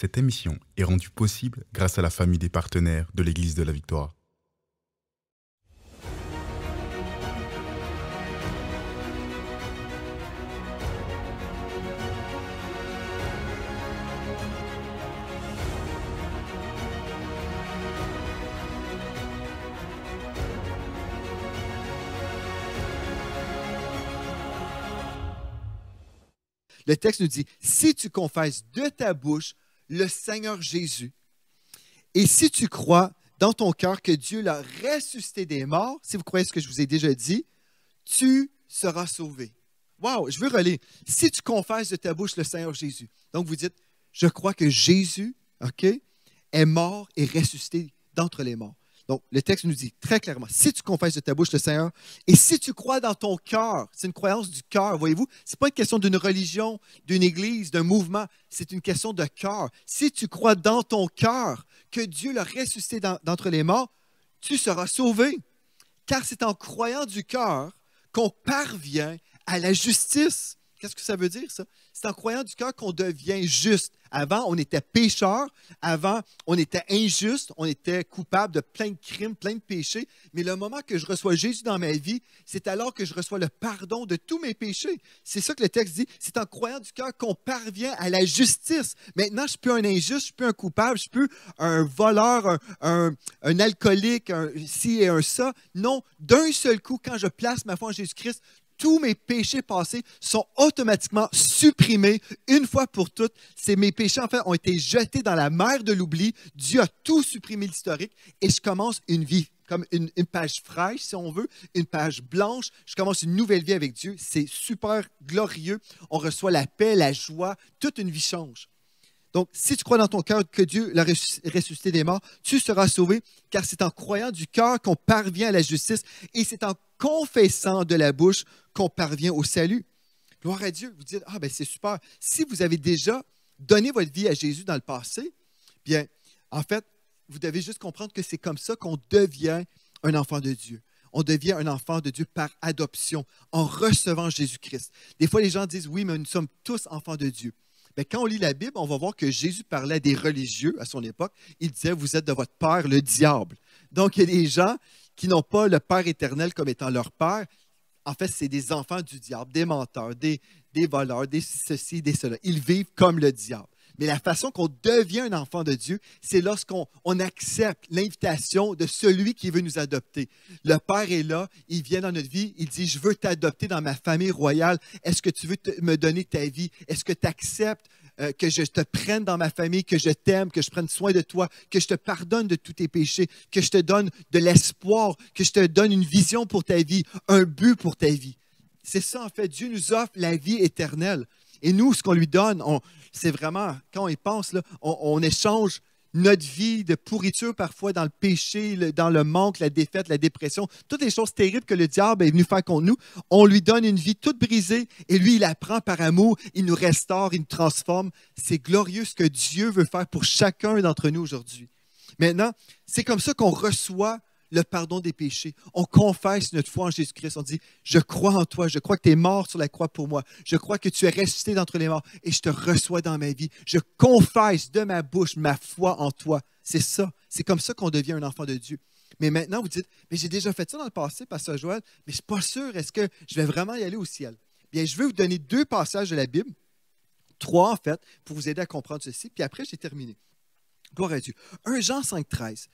Cette émission est rendue possible grâce à la famille des partenaires de l'Église de la Victoire. Le texte nous dit, si tu confesses de ta bouche le Seigneur Jésus, et si tu crois dans ton cœur que Dieu l'a ressuscité des morts, si vous croyez ce que je vous ai déjà dit, tu seras sauvé. Wow, je veux relire. Si tu confesses de ta bouche le Seigneur Jésus, donc vous dites, je crois que Jésus, OK, est mort et ressuscité d'entre les morts. Donc, le texte nous dit très clairement, si tu confesses de ta bouche le Seigneur, et si tu crois dans ton cœur, c'est une croyance du cœur, voyez-vous, ce n'est pas une question d'une religion, d'une église, d'un mouvement, c'est une question de cœur. Si tu crois dans ton cœur que Dieu l'a ressuscité d'entre les morts, tu seras sauvé. Car c'est en croyant du cœur qu'on parvient à la justice. Qu'est-ce que ça veut dire, ça? C'est en croyant du cœur qu'on devient juste. Avant, on était pécheur. Avant, on était injuste. On était coupable de plein de crimes, plein de péchés. Mais le moment que je reçois Jésus dans ma vie, c'est alors que je reçois le pardon de tous mes péchés. C'est ça que le texte dit. C'est en croyant du cœur qu'on parvient à la justice. Maintenant, je ne suis plus un injuste, je ne suis plus un coupable, je ne suis plus un voleur, un alcoolique, un ci et un ça. Non, d'un seul coup, quand je place ma foi en Jésus-Christ, tous mes péchés passés sont automatiquement supprimés une fois pour toutes. Mes péchés, en fait, ont été jetés dans la mer de l'oubli. Dieu a tout supprimé l'historique et je commence une vie comme une page fraîche, si on veut, une page blanche. Je commence une nouvelle vie avec Dieu. C'est super glorieux. On reçoit la paix, la joie. Toute une vie change. Donc, si tu crois dans ton cœur que Dieu l'a ressuscité des morts, tu seras sauvé, car c'est en croyant du cœur qu'on parvient à la justice et c'est en confessant de la bouche qu'on parvient au salut. Gloire à Dieu. Vous dites, ah ben c'est super. Si vous avez déjà donné votre vie à Jésus dans le passé, bien, en fait, vous devez juste comprendre que c'est comme ça qu'on devient un enfant de Dieu. On devient un enfant de Dieu par adoption, en recevant Jésus-Christ. Des fois, les gens disent, oui, mais nous sommes tous enfants de Dieu. Bien, quand on lit la Bible, on va voir que Jésus parlait à des religieux à son époque. Il disait, vous êtes de votre père, le diable. Donc, il y a des gens qui n'ont pas le Père éternel comme étant leur père. En fait, c'est des enfants du diable, des menteurs, des voleurs, des ceci, des cela. Ils vivent comme le diable. Mais la façon qu'on devient un enfant de Dieu, c'est lorsqu'on accepte l'invitation de celui qui veut nous adopter. Le Père est là, il vient dans notre vie, il dit, je veux t'adopter dans ma famille royale. Est-ce que tu veux me donner ta vie? Est-ce que tu acceptes que je te prenne dans ma famille, que je t'aime, que je prenne soin de toi, que je te pardonne de tous tes péchés, que je te donne de l'espoir, que je te donne une vision pour ta vie, un but pour ta vie? C'est ça, en fait. Dieu nous offre la vie éternelle. Et nous, ce qu'on lui donne, c'est vraiment, quand on y pense, là, on échange notre vie de pourriture parfois dans le péché, dans le manque, la défaite, la dépression, toutes les choses terribles que le diable est venu faire contre nous. On lui donne une vie toute brisée et lui, il la prend par amour, il nous restaure, il nous transforme. C'est glorieux ce que Dieu veut faire pour chacun d'entre nous aujourd'hui. Maintenant, c'est comme ça qu'on reçoit le pardon des péchés. On confesse notre foi en Jésus-Christ. On dit, je crois en toi, je crois que tu es mort sur la croix pour moi, je crois que tu es ressuscité d'entre les morts et je te reçois dans ma vie. Je confesse de ma bouche ma foi en toi. C'est ça. C'est comme ça qu'on devient un enfant de Dieu. Mais maintenant, vous dites, mais j'ai déjà fait ça dans le passé, Pasteur Joël, mais je ne suis pas sûr, est-ce que je vais vraiment y aller au ciel? Bien, je vais vous donner 2 passages de la Bible, 3 en fait, pour vous aider à comprendre ceci, puis après, j'ai terminé. Gloire à Dieu. 1 Jean 5,13.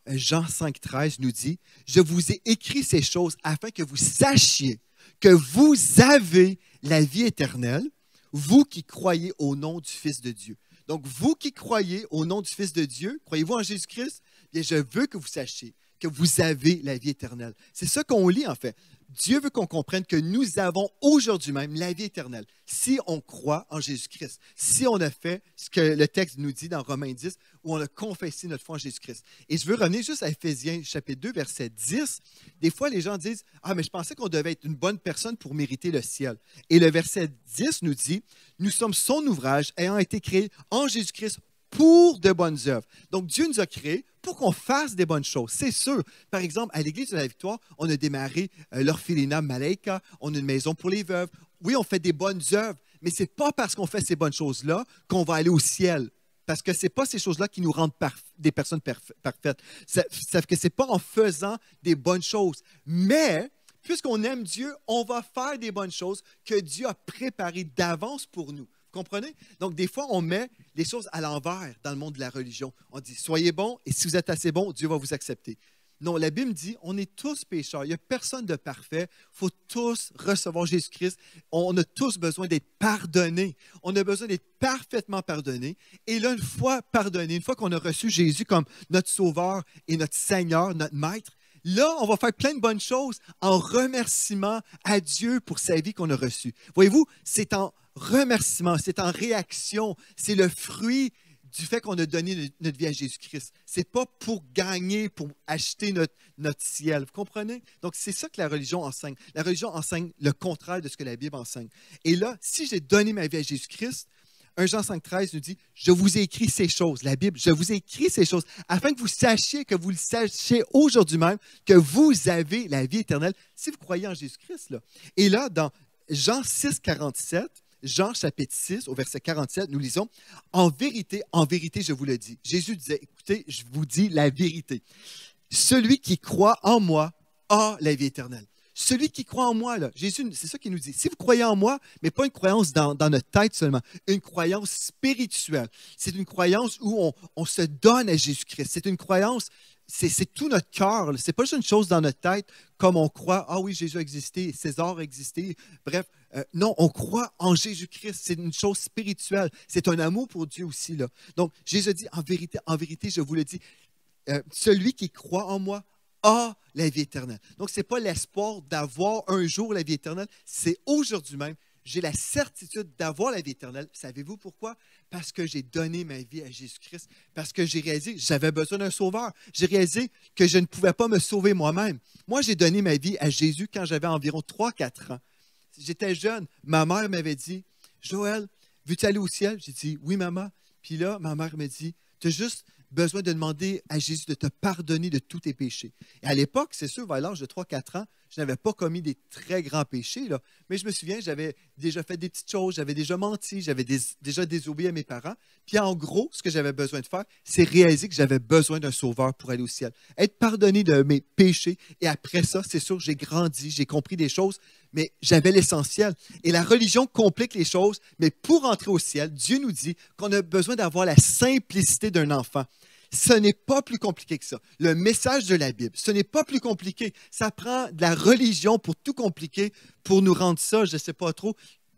Jean 5,13 nous dit, « Je vous ai écrit ces choses afin que vous sachiez que vous avez la vie éternelle, vous qui croyez au nom du Fils de Dieu. » Donc, vous qui croyez au nom du Fils de Dieu, croyez-vous en Jésus-Christ? Bien, je veux que vous sachiez que vous avez la vie éternelle. C'est ça qu'on lit, en fait. Dieu veut qu'on comprenne que nous avons aujourd'hui même la vie éternelle si on croit en Jésus-Christ, si on a fait ce que le texte nous dit dans Romains 10, où on a confessé notre foi en Jésus-Christ. Et je veux revenir juste à Éphésiens chapitre 2, verset 10. Des fois, les gens disent, « Ah, mais je pensais qu'on devait être une bonne personne pour mériter le ciel. » Et le verset 10 nous dit, « Nous sommes son ouvrage ayant été créé en Jésus-Christ pour de bonnes œuvres. » Donc, Dieu nous a créés pour qu'on fasse des bonnes choses, c'est sûr. Par exemple, à l'Église de la Victoire, on a démarré l'orphelinat Malaika, on a une maison pour les veuves. Oui, on fait des bonnes œuvres, mais ce n'est pas parce qu'on fait ces bonnes choses-là qu'on va aller au ciel. Parce que ce n'est pas ces choses-là qui nous rendent des personnes parfaites. Ça fait que ce n'est pas en faisant des bonnes choses. Mais, puisqu'on aime Dieu, on va faire des bonnes choses que Dieu a préparées d'avance pour nous. Vous comprenez? Donc, des fois, on met les choses à l'envers dans le monde de la religion. On dit, soyez bons, et si vous êtes assez bons, Dieu va vous accepter. Non, la Bible dit, on est tous pécheurs. Il n'y a personne de parfait. Il faut tous recevoir Jésus-Christ. On a tous besoin d'être pardonnés. On a besoin d'être parfaitement pardonnés. Et là, une fois pardonnés, une fois qu'on a reçu Jésus comme notre Sauveur et notre Seigneur, notre Maître, là, on va faire plein de bonnes choses en remerciement à Dieu pour sa vie qu'on a reçue. Voyez-vous, c'est en remerciement, c'est en réaction, c'est le fruit du fait qu'on a donné notre vie à Jésus-Christ. Ce n'est pas pour gagner, pour acheter notre ciel. Vous comprenez? Donc, c'est ça que la religion enseigne. La religion enseigne le contraire de ce que la Bible enseigne. Et là, si j'ai donné ma vie à Jésus-Christ, 1 Jean 5,13 nous dit, « Je vous ai écrit ces choses », la Bible, « Je vous ai écrit ces choses, afin que vous sachiez, que vous le sachiez aujourd'hui même, que vous avez la vie éternelle, si vous croyez en Jésus-Christ. » Et là, dans Jean 6,47, Jean chapitre 6, au verset 47, nous lisons, « En vérité, je vous le dis. » Jésus disait, « Écoutez, je vous dis la vérité. Celui qui croit en moi a la vie éternelle. » Celui qui croit en moi, là, Jésus, c'est ça qu'il nous dit. Si vous croyez en moi, mais pas une croyance dans notre tête seulement, une croyance spirituelle. C'est une croyance où on se donne à Jésus-Christ. C'est une croyance, c'est tout notre cœur. Ce n'est pas juste une chose dans notre tête, comme on croit, ah oui, Jésus a existé, César a existé. Bref, non, on croit en Jésus-Christ. C'est une chose spirituelle. C'est un amour pour Dieu aussi, là. Donc, Jésus dit, en vérité, je vous le dis, celui qui croit en moi a la vie éternelle. Donc, ce n'est pas l'espoir d'avoir un jour la vie éternelle, c'est aujourd'hui même. J'ai la certitude d'avoir la vie éternelle. Savez-vous pourquoi? Parce que j'ai donné ma vie à Jésus-Christ. Parce que j'ai réalisé que j'avais besoin d'un sauveur. J'ai réalisé que je ne pouvais pas me sauver moi-même. Moi, j'ai donné ma vie à Jésus quand j'avais environ 3-4 ans. J'étais jeune. Ma mère m'avait dit, « Joël, veux-tu aller au ciel? » J'ai dit, « Oui, maman. » Puis là, ma mère me dit, « Tu as juste besoin de demander à Jésus de te pardonner de tous tes péchés. » Et à l'époque, c'est sûr, vers l'âge de 3-4 ans, je n'avais pas commis des très grands péchés, là. Mais je me souviens, j'avais déjà fait des petites choses, j'avais déjà menti, j'avais déjà désobéi à mes parents. Puis en gros, ce que j'avais besoin de faire, c'est réaliser que j'avais besoin d'un sauveur pour aller au ciel. Être pardonné de mes péchés. Et après ça, c'est sûr, j'ai grandi, j'ai compris des choses, mais j'avais l'essentiel. Et la religion complique les choses, mais pour entrer au ciel, Dieu nous dit qu'on a besoin d'avoir la simplicité d'un enfant. Ce n'est pas plus compliqué que ça. Le message de la Bible, ce n'est pas plus compliqué. Ça prend de la religion pour tout compliquer, pour nous rendre ça, je ne sais pas trop,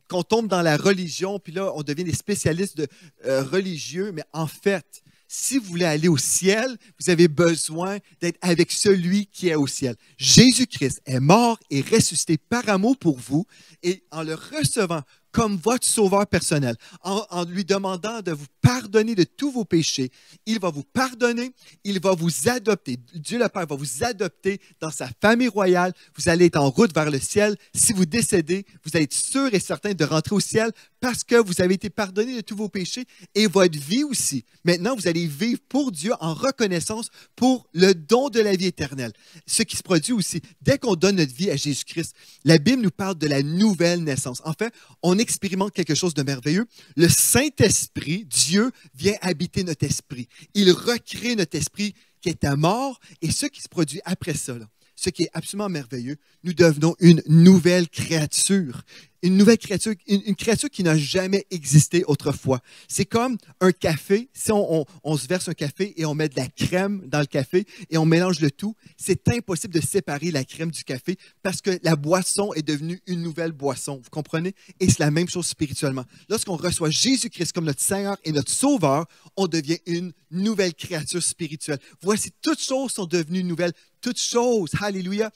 qu'on tombe dans la religion, puis là, on devient des spécialistes religieux. Mais en fait, si vous voulez aller au ciel, vous avez besoin d'être avec celui qui est au ciel. Jésus-Christ est mort et ressuscité par amour pour vous, et en le recevant comme votre sauveur personnel, en lui demandant de vous pardonner de tous vos péchés, il va vous pardonner, il va vous adopter. Dieu le Père va vous adopter dans sa famille royale. Vous allez être en route vers le ciel. Si vous décédez, vous allez être sûr et certain de rentrer au ciel parce que vous avez été pardonné de tous vos péchés et votre vie aussi. Maintenant, vous allez vivre pour Dieu en reconnaissance pour le don de la vie éternelle. Ce qui se produit aussi, dès qu'on donne notre vie à Jésus-Christ, la Bible nous parle de la nouvelle naissance. En fait, on expérimente quelque chose de merveilleux. Le Saint-Esprit, Dieu, vient habiter notre esprit. Il recrée notre esprit qui était mort, et ce qui se produit après ça, là, ce qui est absolument merveilleux, nous devenons une nouvelle créature. Une nouvelle créature, une créature qui n'a jamais existé autrefois. C'est comme un café. Si on se verse un café et on met de la crème dans le café et on mélange le tout, c'est impossible de séparer la crème du café parce que la boisson est devenue une nouvelle boisson. Vous comprenez? Et c'est la même chose spirituellement. Lorsqu'on reçoit Jésus-Christ comme notre Seigneur et notre Sauveur, on devient une nouvelle créature spirituelle. Voici, toutes choses sont devenues nouvelles. Toutes choses, alléluia,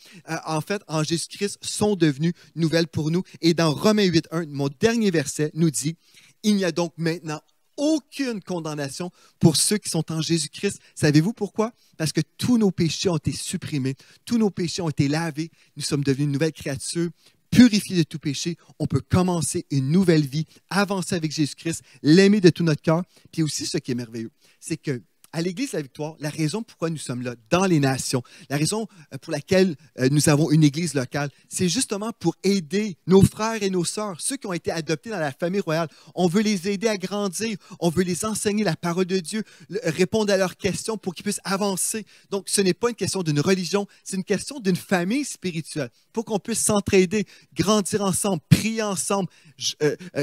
en fait, en Jésus-Christ, sont devenues nouvelles pour nous. Et dans Romains 8,1, mon dernier verset nous dit, « Il n'y a donc maintenant aucune condamnation pour ceux qui sont en Jésus-Christ. » Savez-vous pourquoi? Parce que tous nos péchés ont été supprimés, tous nos péchés ont été lavés, nous sommes devenus une nouvelle créature, purifiés de tout péché. On peut commencer une nouvelle vie, avancer avec Jésus-Christ, l'aimer de tout notre cœur. Puis aussi, ce qui est merveilleux, c'est que à l'Église de la Victoire, la raison pourquoi nous sommes là, dans les nations, la raison pour laquelle nous avons une Église locale, c'est justement pour aider nos frères et nos sœurs, ceux qui ont été adoptés dans la famille royale. On veut les aider à grandir, on veut les enseigner la parole de Dieu, répondre à leurs questions pour qu'ils puissent avancer. Donc, ce n'est pas une question d'une religion, c'est une question d'une famille spirituelle, pour qu'on puisse s'entraider, grandir ensemble, prier ensemble,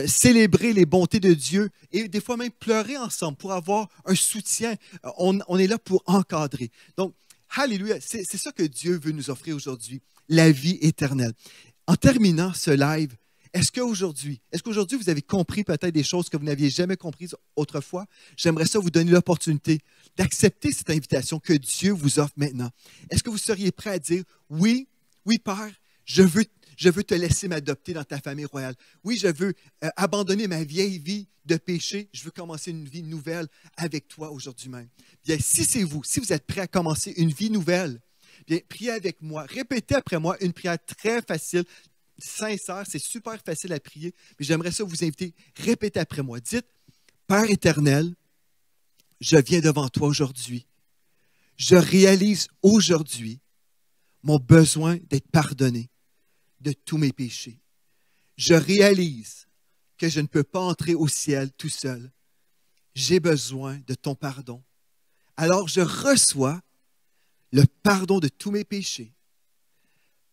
célébrer les bontés de Dieu et des fois même pleurer ensemble pour avoir un soutien. On est là pour encadrer. Donc, alléluia, c'est ça que Dieu veut nous offrir aujourd'hui, la vie éternelle. En terminant ce live, est-ce qu'aujourd'hui, vous avez compris peut-être des choses que vous n'aviez jamais comprises autrefois? J'aimerais ça vous donner l'opportunité d'accepter cette invitation que Dieu vous offre maintenant. Est-ce que vous seriez prêt à dire, oui, Père, je veux te laisser m'adopter dans ta famille royale. Oui, je veux abandonner ma vieille vie de péché. Je veux commencer une vie nouvelle avec toi aujourd'hui même. Bien, si c'est vous, si vous êtes prêt à commencer une vie nouvelle, bien, priez avec moi. Répétez après moi une prière très facile, sincère. C'est super facile à prier, mais j'aimerais ça vous inviter. Répétez après moi. Dites, Père éternel, je viens devant toi aujourd'hui. Je réalise aujourd'hui mon besoin d'être pardonné de tous mes péchés. Je réalise que je ne peux pas entrer au ciel tout seul. J'ai besoin de ton pardon. Alors je reçois le pardon de tous mes péchés.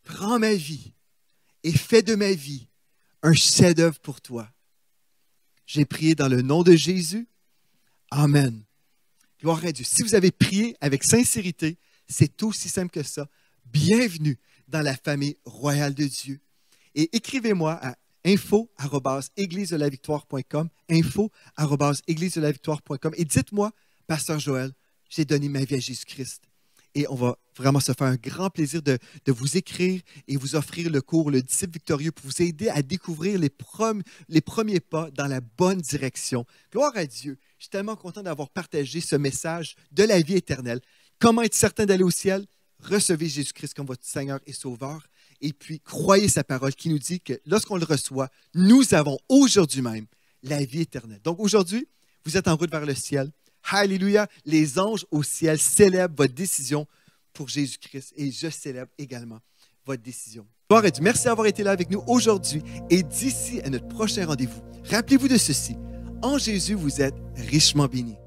Prends ma vie et fais de ma vie un chef-d'œuvre pour toi. J'ai prié dans le nom de Jésus. Amen. Gloire à Dieu. Si vous avez prié avec sincérité, c'est aussi simple que ça. Bienvenue dans la famille royale de Dieu. Et écrivez-moi à info@églisedelavictoire.com, info@églisedelavictoire.com et dites-moi, Pasteur Joël, j'ai donné ma vie à Jésus-Christ. Et on va vraiment se faire un grand plaisir de vous écrire et vous offrir le cours, le disciple victorieux, pour vous aider à découvrir les premiers pas dans la bonne direction. Gloire à Dieu. Je suis tellement content d'avoir partagé ce message de la vie éternelle. Comment être certain d'aller au ciel? Recevez Jésus-Christ comme votre Seigneur et Sauveur. Et puis, croyez sa parole qui nous dit que lorsqu'on le reçoit, nous avons aujourd'hui même la vie éternelle. Donc aujourd'hui, vous êtes en route vers le ciel. Alléluia! Les anges au ciel célèbrent votre décision pour Jésus-Christ et je célèbre également votre décision. Gloire à Dieu. Merci d'avoir été là avec nous aujourd'hui et d'ici à notre prochain rendez-vous. Rappelez-vous de ceci. En Jésus, vous êtes richement bénis.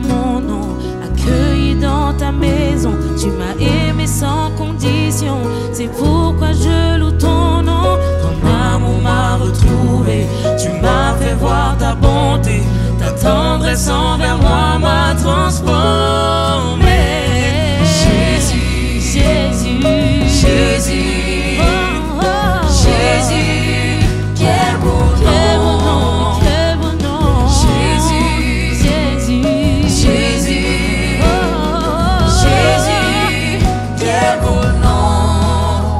Mon nom, accueilli dans ta maison, tu m'as aimé sans condition, c'est pourquoi je loue ton nom. Ton amour m'a retrouvé, tu m'as fait voir ta bonté, ta tendresse envers moi m'a transformé. Jésus, Jésus, Jésus, oh, oh, Jésus, quel beau nom, quel beau nom, Jésus, Jésus, Jésus, oh, Jésus, quel beau nom.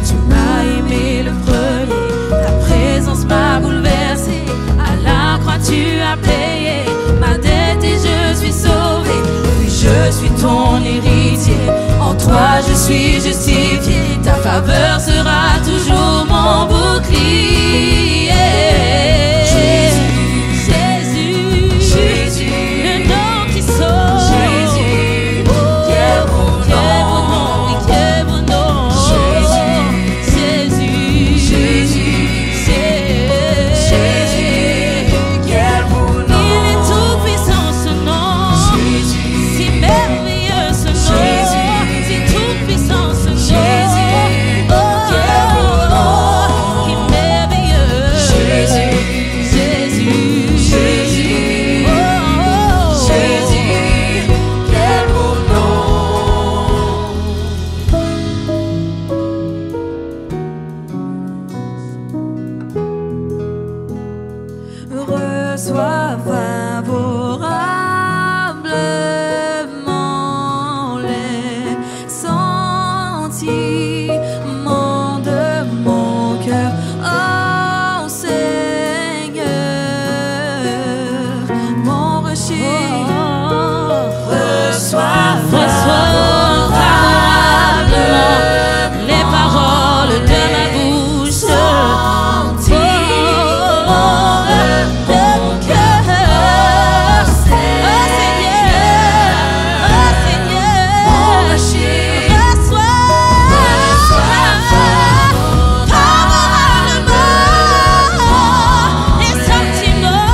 Tu m'as aimé le premier, ta présence m'a bouleversé. À la croix tu as payé ma dette et je suis sauvé. Oui, je suis ton héritier, en toi je suis justifié. Ta faveur sera toujours mon bouclier. Jésus, Jésus, Jésus, le nom qui sauve. Jésus, oh, quel beau nom, oui, quel beau nom. Jésus, Jésus, Jésus, Jésus, quel beau nom. Il est tout puissant ce nom. Jésus, si merveilleux ce nom. Jésus, si tout puissant ce nom. Jésus, oh, Reçois favorablement les paroles de ma bouche. De mon cœur. Oh Seigneur, reçois favorablement les sentiments.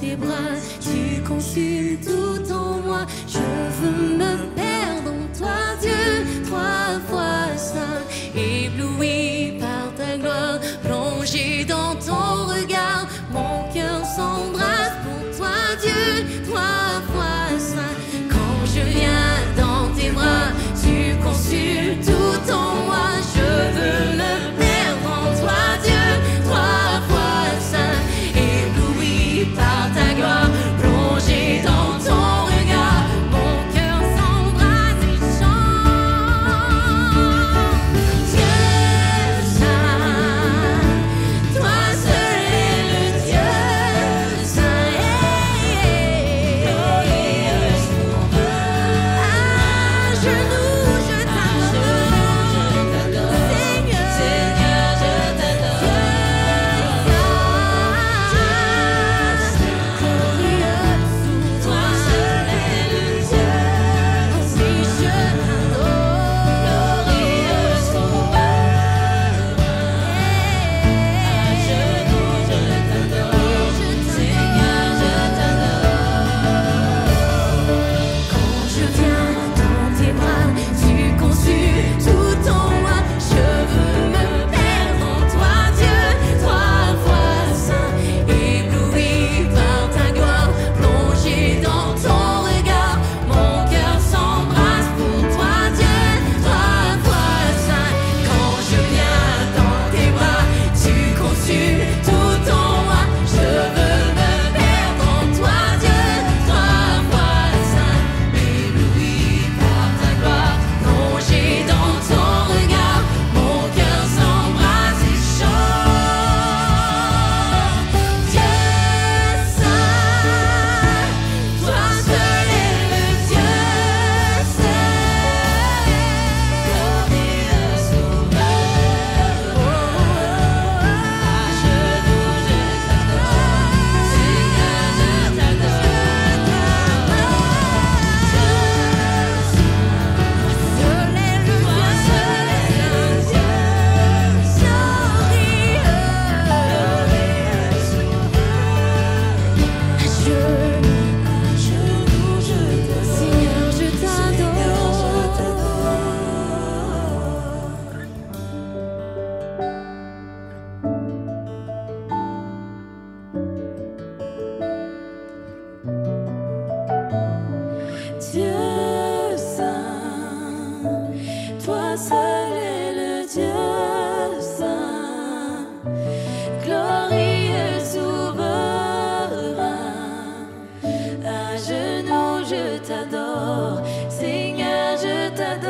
tes bras, tu consumes tout en moi. Je veux me perdre en toi, Dieu, 3 fois saint, ébloui par ta gloire, plongé dans ton regard. Mon cœur s'embrasse pour toi, Dieu, 3 fois saint. Quand je viens dans tes bras, tu consumes tout en moi. Je veux me perdre en toi, Dieu, 3 fois saint, ébloui par ta gloire, plongé dans ton regard. Mon cœur s'embrase et chante. Dieu saint, toi seul es le Dieu saint, glorieux sauveur. À genoux je t'adore, Seigneur, je t'adore. Glorieux sauveur, toi seul es le Dieu. Oui, je t'adore, glorieux sauveur. À genoux je t'adore, Seigneur, je t'adore. Quand je viens dans tes bras, tu consumes tout en moi. Je veux me perdre en toi, Dieu, 3 fois saint, ébloui par ta gloire, plongé dans ton regard. Mon cœur s'embrasse pour toi, Dieu, 3 fois saint. Quand je viens dans tes bras, tu consumes tout en moi. Je veux me perdre en toi, Dieu, 3 fois saint, ébloui par ta gloire, plongé dans ton regard. Mon cœur s'embrase et chante. Dieu saint, toi seul es le Dieu saint, glorieux sauveur. À genoux je t'adore, Seigneur, je t'adore. Seul est le Dieu, seul est le Dieu, glorieux sauveur. À genoux je t'adore, Seigneur, je t'adore. Dieu saint, toi seul es le Dieu saint, glorieux souverain. À genoux je t'adore, Seigneur, je t'adore.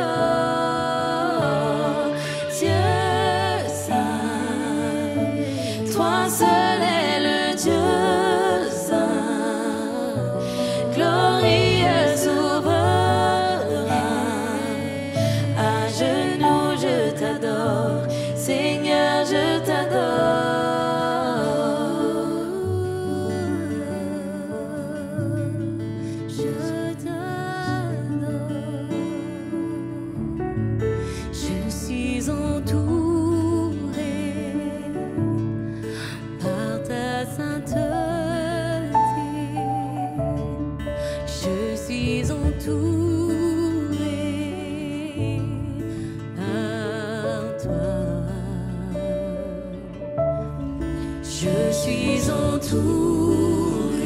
Dieu saint, toi seul es le Dieu saint, glorieux souverain. À genoux je t'adore, Seigneur, je t'adore. Je t'adore. Je suis entouré par ta sainteté. Je suis entouré par toi. Je suis entouré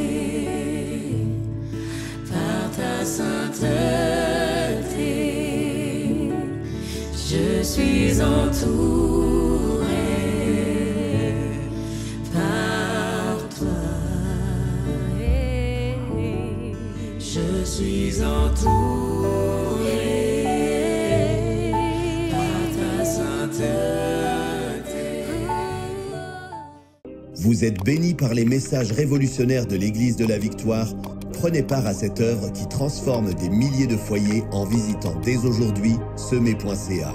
par ta sainteté. Je suis entouré par toi. Je suis entouré par ta sainteté. Vous êtes bénis par les messages révolutionnaires de l'Église de la Victoire. Prenez part à cette œuvre qui transforme des milliers de foyers en visitant dès aujourd'hui semer.ca.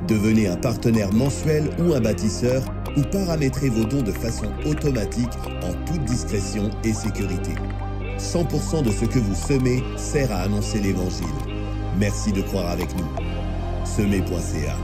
Devenez un partenaire mensuel ou un bâtisseur ou paramétrez vos dons de façon automatique en toute discrétion et sécurité. 100% de ce que vous semez sert à annoncer l'Évangile. Merci de croire avec nous. Semer.ca